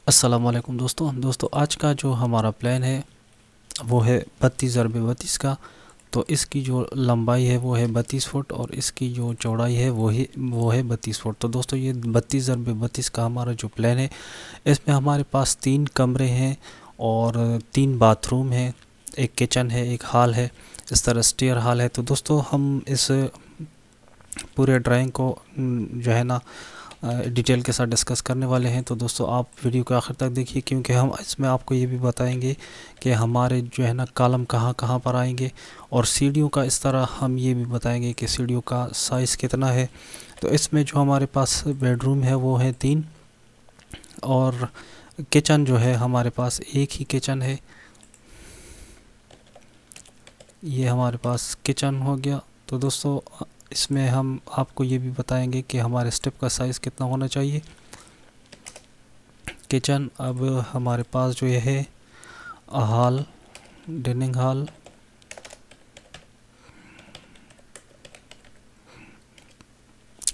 अस्सलाम वालेकुम दोस्तों आज का जो हमारा प्लान है वो है 32x32 का। तो इसकी जो लंबाई है वो है 32 फुट और इसकी जो चौड़ाई है वो है 32 फुट। तो दोस्तों ये 32x32 का हमारा जो प्लान है, इसमें हमारे पास 3 कमरे हैं और 3 बाथरूम हैं, एक किचन है, एक हॉल है, इस तरह स्टेयर हॉल है। तो दोस्तों हम इस पूरे ड्राइंग को जो है ना डिटेल के साथ डिस्कस करने वाले हैं। तो दोस्तों आप वीडियो को आखिर तक देखिए, क्योंकि हम इसमें आपको ये भी बताएंगे कि हमारे जो है ना कॉलम कहाँ कहाँ पर आएंगे, और सीढ़ियों का इस तरह हम ये भी बताएंगे कि सीढ़ियों का साइज़ कितना है। तो इसमें जो हमारे पास बेडरूम है वो है 3, और किचन जो है हमारे पास एक ही किचन है। ये हमारे पास किचन हो गया। तो दोस्तों इसमें हम आपको ये भी बताएंगे कि हमारे स्टेप का साइज़ कितना होना चाहिए। किचन, अब हमारे पास जो ये है हॉल, डाइनिंग हॉल,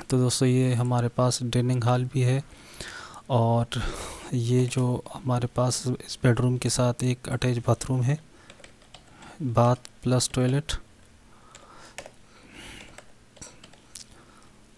तो दोस्तों ये हमारे पास डाइनिंग हॉल भी है, और ये जो हमारे पास इस बेडरूम के साथ एक अटैच बाथरूम है, बाथ प्लस टॉयलेट।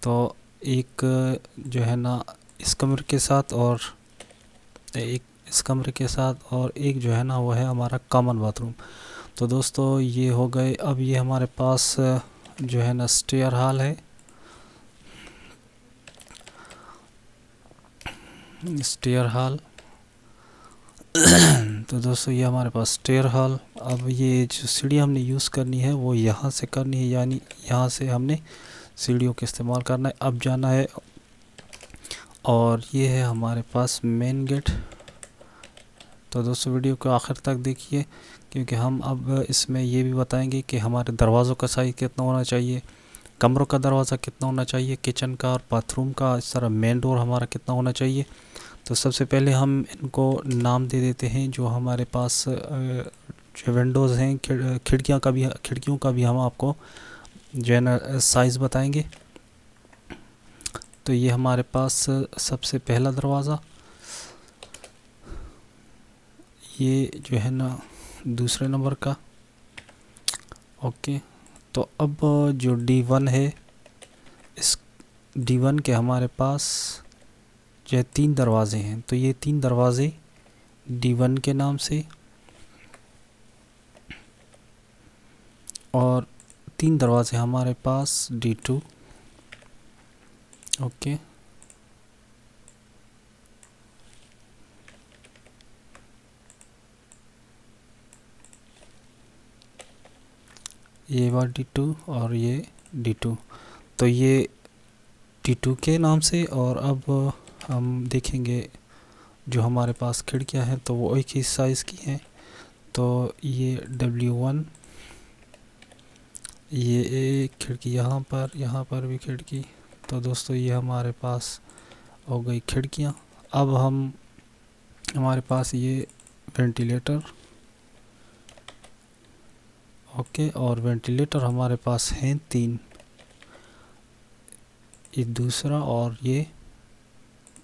तो एक जो है ना इस कमरे के साथ, और एक इस कमरे के साथ, और एक जो है ना वो है हमारा कॉमन बाथरूम। तो दोस्तों ये हो गए। अब ये हमारे पास जो है ना स्टेयर हॉल है, स्टेयर हॉल। तो दोस्तों ये हमारे पास स्टेयर हॉल। अब ये जो सीढ़ी हमने यूज़ करनी है वो यहाँ से करनी है, यानी यहाँ से हमने सीढ़ियों का इस्तेमाल करना है। अब जाना है, और ये है हमारे पास मेन गेट। तो दोस्तों वीडियो को आखिर तक देखिए, क्योंकि हम अब इसमें ये भी बताएंगे कि हमारे दरवाज़ों का साइज़ कितना होना चाहिए, कमरों का दरवाज़ा कितना होना चाहिए, किचन का और बाथरूम का, इस तरह मेन डोर हमारा कितना होना चाहिए। तो सबसे पहले हम इनको नाम दे देते हैं। जो हमारे पास जो विंडोज़ हैं, खिड़कियों का भी हम आपको जो है ना साइज़ बताएंगे। तो ये हमारे पास सबसे पहला दरवाज़ा, ये जो है ना दूसरे नंबर का। ओके, तो अब जो D1 है, इस D1 के हमारे पास जो है 3 दरवाजे हैं। तो ये 3 दरवाजे D1 के नाम से, और 3 दरवाजे हमारे पास D2। ओके, ये बार D2 और ये D2। तो ये D2 के नाम से। और अब हम देखेंगे जो हमारे पास खिड़कियां हैं तो वो एक ही साइज़ की हैं। तो ये W1, ये एक खिड़की यहाँ पर भी खिड़की। तो दोस्तों ये हमारे पास हो गई खिड़कियाँ। अब हमारे पास ये वेंटिलेटर। ओके, और वेंटिलेटर हमारे पास हैं 3, ये दूसरा और ये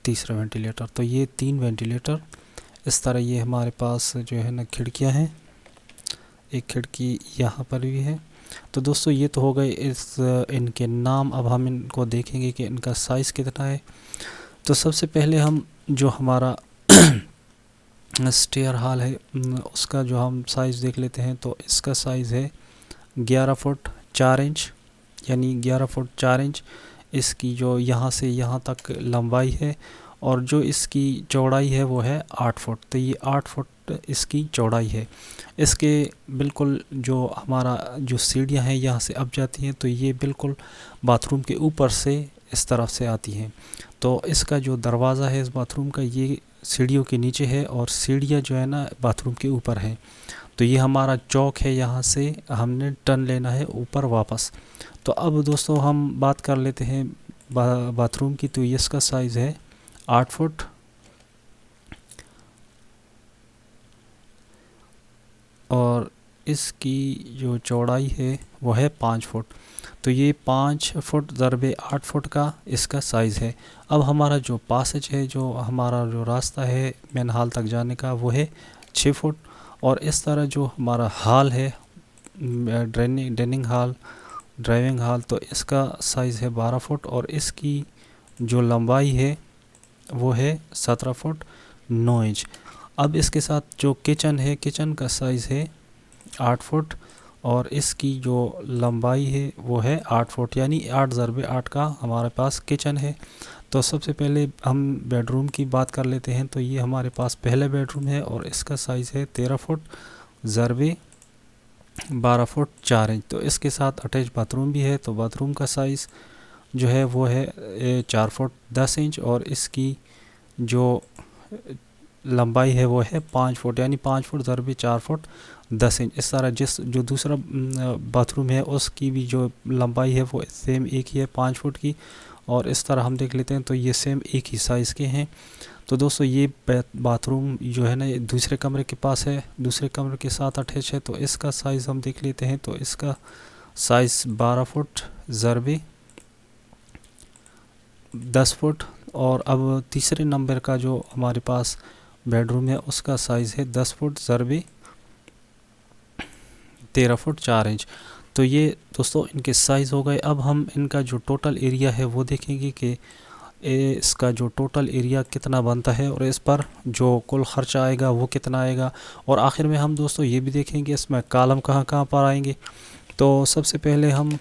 तीसरा वेंटिलेटर। तो ये 3 वेंटिलेटर। इस तरह ये हमारे पास जो है ना खिड़कियां हैं, एक खिड़की यहाँ पर भी है। तो दोस्तों ये तो हो गए इनके नाम। अब हम इनको देखेंगे कि इनका साइज़ कितना है। तो सबसे पहले हम जो हमारा स्टेयर हॉल है उसका जो हम साइज़ देख लेते हैं। तो इसका साइज़ है 11 फुट 4 इंच, यानी 11 फुट 4 इंच इसकी जो यहाँ से यहाँ तक लंबाई है, और जो इसकी चौड़ाई है वो है 8 फुट। तो ये 8 फुट इसकी चौड़ाई है। इसके बिल्कुल जो हमारा जो सीढ़ियाँ हैं यहाँ से अब जाती हैं, तो ये बिल्कुल बाथरूम के ऊपर से इस तरफ से आती हैं। तो इसका जो दरवाज़ा है इस बाथरूम का, ये सीढ़ियों के नीचे है, और सीढ़ियाँ जो है ना बाथरूम के ऊपर हैं। तो ये हमारा चौक है, यहाँ से हमने टर्न लेना है ऊपर वापस। तो अब दोस्तों हम बात कर लेते हैं बाथरूम की। तो इसका साइज़ है 8 फुट, और इसकी जो चौड़ाई है वो है 5 फुट। तो ये 5 फुट ज़रबे 8 फुट का इसका साइज़ है। अब हमारा जो पासेज है, जो हमारा जो रास्ता है मेन हॉल तक जाने का, वो है 6 फुट। और इस तरह जो हमारा हॉल है, डाइनिंग हॉल, ड्राइविंग हॉल, तो इसका साइज़ है 12 फुट और इसकी जो लंबाई है वो है 17 फुट 9 इंच। अब इसके साथ जो किचन है, किचन का साइज़ है 8 फुट और इसकी जो लंबाई है वो है 8 फुट, यानी 8 ज़रबे 8 का हमारे पास किचन है। तो सबसे पहले हम बेडरूम की बात कर लेते हैं। तो ये हमारे पास पहला बेडरूम है और इसका साइज़ है 13 फुट ज़रबे 12 फुट 4 इंच। तो इसके साथ अटैच बाथरूम भी है। तो बाथरूम का साइज़ जो है वो है 4 फुट 10 इंच और इसकी जो लंबाई है वो है 5 फुट, यानी 5 फुट ज़रबे 4 फुट 10 इंच। इस तरह जो दूसरा बाथरूम है उसकी भी जो लंबाई है वो सेम एक ही है 5 फुट की। और इस तरह हम देख लेते हैं तो ये सेम एक ही साइज़ के हैं। तो दोस्तों ये बाथरूम जो है ना ये दूसरे कमरे के पास है, दूसरे कमरे के साथ अटैच है। तो इसका साइज़ हम देख लेते हैं। तो इसका साइज़ 12 फुट ज़रबे 10 फुट। और अब तीसरे नंबर का जो हमारे पास बेडरूम है उसका साइज़ है 10 फुट ज़रबे 13 फुट 4 इंच। तो ये दोस्तों इनके साइज़ हो गए। अब हम इनका जो टोटल एरिया है वो देखेंगे कि इसका जो टोटल एरिया कितना बनता है और इस पर जो कुल ख़र्चा आएगा वो कितना आएगा। और आखिर में हम दोस्तों ये भी देखेंगे इसमें कॉलम कहाँ कहाँ पर आएंगे। तो सबसे पहले हम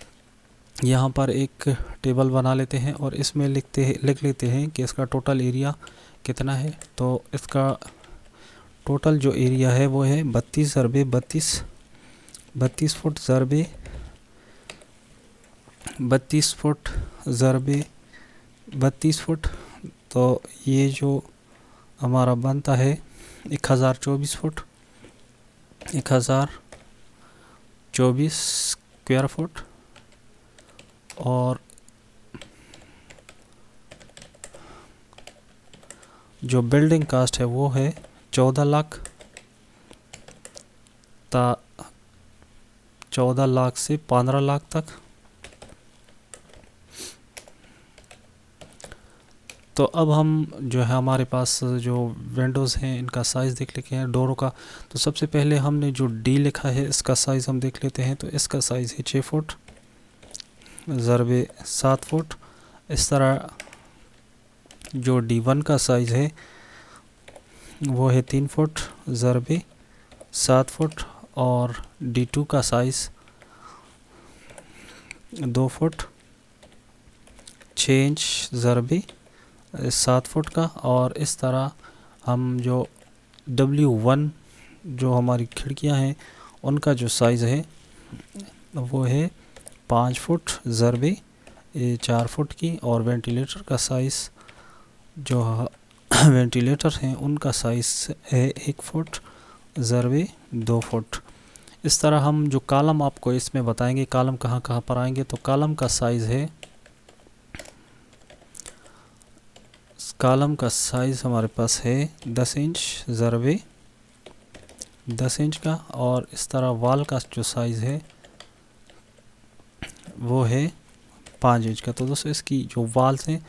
यहाँ पर एक टेबल बना लेते हैं और इसमें लिख लेते हैं कि इसका टोटल एरिया कितना है। तो इसका टोटल जो एरिया है वो है 32 ज़रबे 32 फुट ज़रबे 32 फुट ज़रबे 32 फुट। तो ये जो हमारा बनता है 1024 फुट 1024 स्क्वायर फुट। और जो बिल्डिंग कास्ट है वो है 14 लाख 14 लाख से 15 लाख तक। तो अब हम जो है हमारे पास जो विंडोज़ हैं इनका साइज़ देख लेते हैं डोरों का। तो सबसे पहले हमने जो डी लिखा है इसका साइज़ हम देख लेते हैं। तो इसका साइज़ है 6 फुट ज़रबे 7 फुट। इस तरह जो D1 का साइज़ है वो है 3 फुट ज़रबे 7 फुट। और D2 का साइज़ 2 फुट 6 इंच ज़रबे 7 फुट का। और इस तरह हम जो W1 जो हमारी खिड़कियां हैं उनका जो साइज़ है वो है 5 फुट ज़रबे 4 फुट की। और वेंटिलेटर का साइज़ जो वेंटिलेटर हैं उनका साइज़ है 1 फुट ज़रबे 2 फुट। इस तरह हम जो कॉलम आपको इसमें बताएंगे कॉलम कहाँ कहाँ पर आएंगे। तो कॉलम का साइज़ है, कॉलम का साइज़ हमारे पास है 10 इंच ज़रबे 10 इंच का। और इस तरह वाल का जो साइज़ है वो है 5 इंच का। तो दोस्तों इसकी जो वाल्स हैं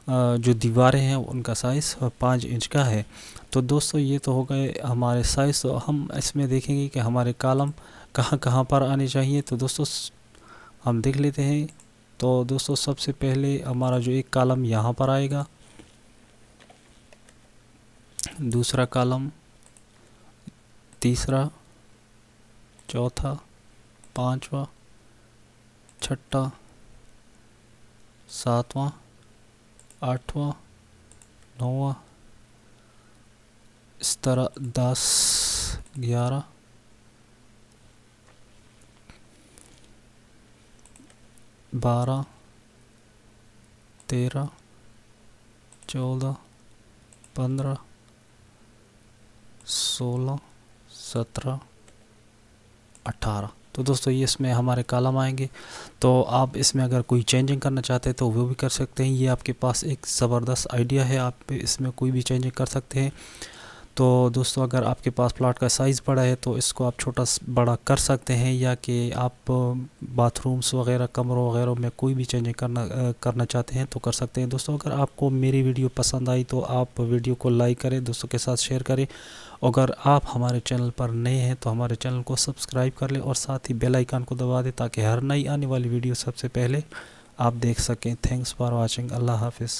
जो दीवारें हैं उनका साइज़ 5 इंच का है। तो दोस्तों ये तो हो गए हमारे साइज़। तो हम इसमें देखेंगे कि हमारे कॉलम कहाँ कहाँ पर आने चाहिए। तो दोस्तों हम देख लेते हैं। तो दोस्तों सबसे पहले हमारा जो एक कॉलम यहाँ पर आएगा, दूसरा कॉलम, तीसरा, चौथा, पांचवा, छठा, सातवां, आठवां, नौवां, इस तरह 10, 11, 12, 13, 14, 15, 16, 17, 18। तो दोस्तों ये इसमें हमारे कॉलम आएंगे। तो आप इसमें अगर कोई चेंजिंग करना चाहते हैं तो वो भी कर सकते हैं। ये आपके पास एक ज़बरदस्त आइडिया है, आप इसमें कोई भी चेंजिंग कर सकते हैं। तो दोस्तों अगर आपके पास प्लाट का साइज़ बड़ा है तो इसको आप छोटा बड़ा कर सकते हैं, या कि आप बाथरूम्स वगैरह कमरों वगैरह में कोई भी चेंजिंग करना चाहते हैं तो कर सकते हैं। दोस्तों अगर आपको मेरी वीडियो पसंद आई तो आप वीडियो को लाइक करें, दोस्तों के साथ शेयर करें। अगर आप हमारे चैनल पर नए हैं तो हमारे चैनल को सब्सक्राइब कर लें और साथ ही बेल आइकन को दबा दें ताकि हर नई आने वाली वीडियो सबसे पहले आप देख सकें। Thanks for watching. अल्लाह हाफिज़।